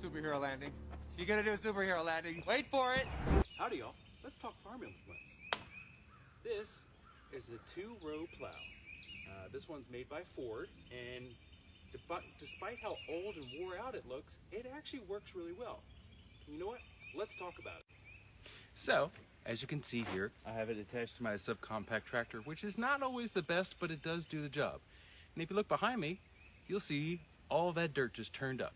superhero landing. She gonna do a superhero landing. Wait for it. Howdy y'all, let's talk farming with us. This is a 2-row plow. This one's made by Ford, and despite how old and wore out it looks, it actually works really well. You know what? Let's talk about it. So, as you can see here, I have it attached to my subcompact tractor, which is not always the best, but it does do the job. And if you look behind me, you'll see all that dirt just turned up.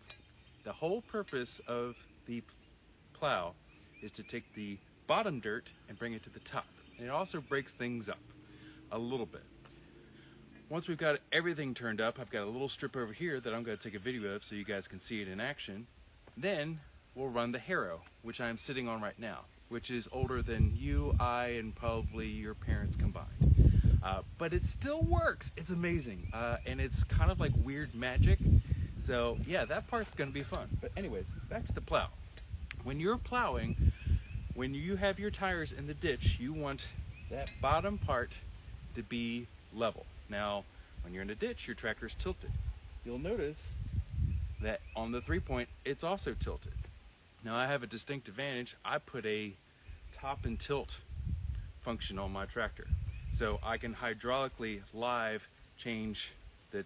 The whole purpose of the plow is to take the bottom dirt and bring it to the top. And it also breaks things up a little bit. Once we've got everything turned up, I've got a little strip over here that I'm going to take a video of so you guys can see it in action. Then we'll run the harrow, which I'm sitting on right now, which is older than you, I, and probably your parents combined. But it still works. It's amazing. And it's kind of like weird magic. So yeah, that part's going to be fun. But anyways, back to the plow. When you're plowing, when you have your tires in the ditch, you want that bottom part to be level. Now, when you're in a ditch, your tractor's tilted. You'll notice that on the 3-point, it's also tilted. Now, I have a distinct advantage. I put a top and tilt function on my tractor. So I can hydraulically live change the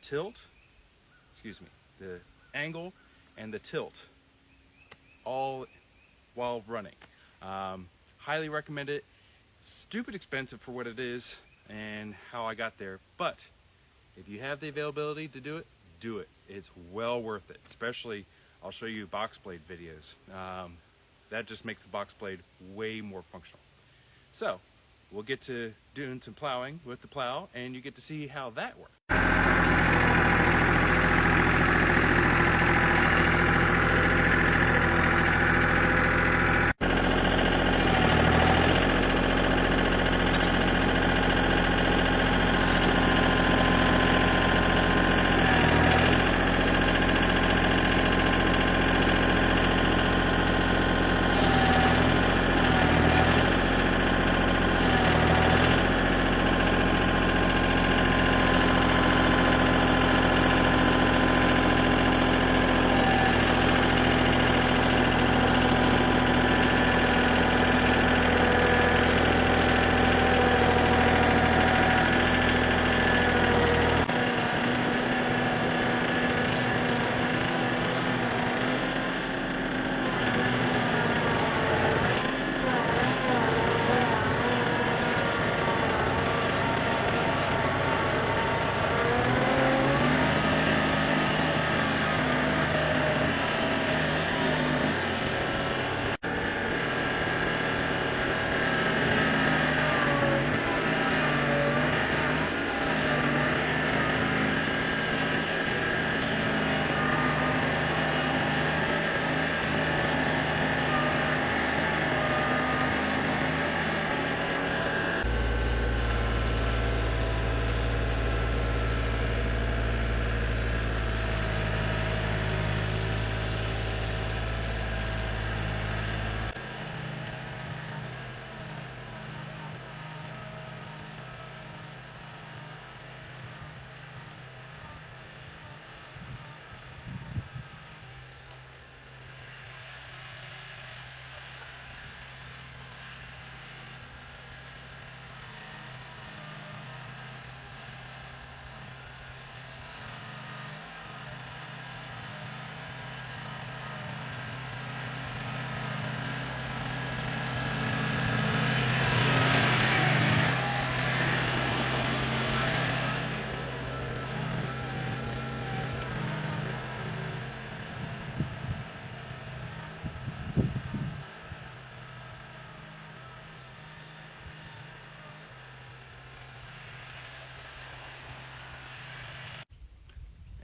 the angle and the tilt all while running. Highly recommend it. Stupid expensive for what it is and how I got there, but if you have the availability to do it, do it. It's well worth it. Especially, I'll show you box blade videos. That just makes the box blade way more functional. So we'll get to doing some plowing with the plow, and you get to see how that works.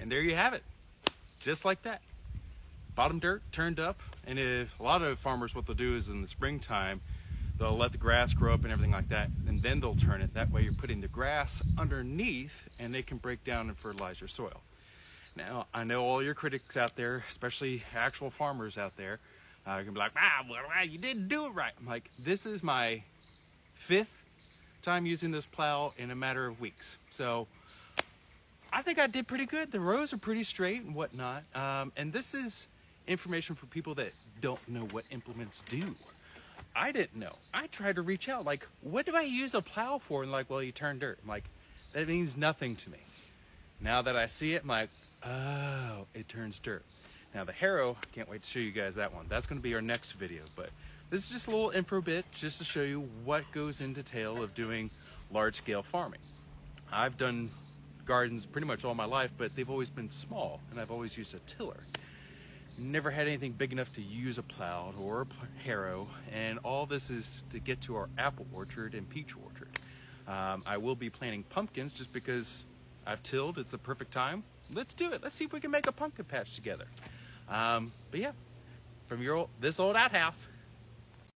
And there you have it, just like that. Bottom dirt turned up, and if a lot of farmers, what they'll do is in the springtime, they'll let the grass grow up and everything like that, and then they'll turn it. That way you're putting the grass underneath, and they can break down and fertilize your soil. Now, I know all your critics out there, especially actual farmers out there, can be like, well, you didn't do it right. I'm like, this is my 5th time using this plow in a matter of weeks. So I think I did pretty good. The rows are pretty straight and whatnot. And this is information for people that don't know what implements do. I didn't know. I tried to reach out, like, what do I use a plow for? And like, well, you turn dirt. I'm like, that means nothing to me. Now that I see it, I'm like, oh, it turns dirt. Now the harrow, I can't wait to show you guys that one. That's gonna be our next video, but this is just a little info bit just to show you what goes into detail of doing large scale farming. I've done gardens pretty much all my life, but they've always been small and I've always used a tiller. Never had anything big enough to use a plow or a harrow, and all this is to get to our apple orchard and peach orchard. I will be planting pumpkins just because I've tilled, it's the perfect time. Let's do it. Let's see if we can make a pumpkin patch together. But yeah, from This Old OutHaus.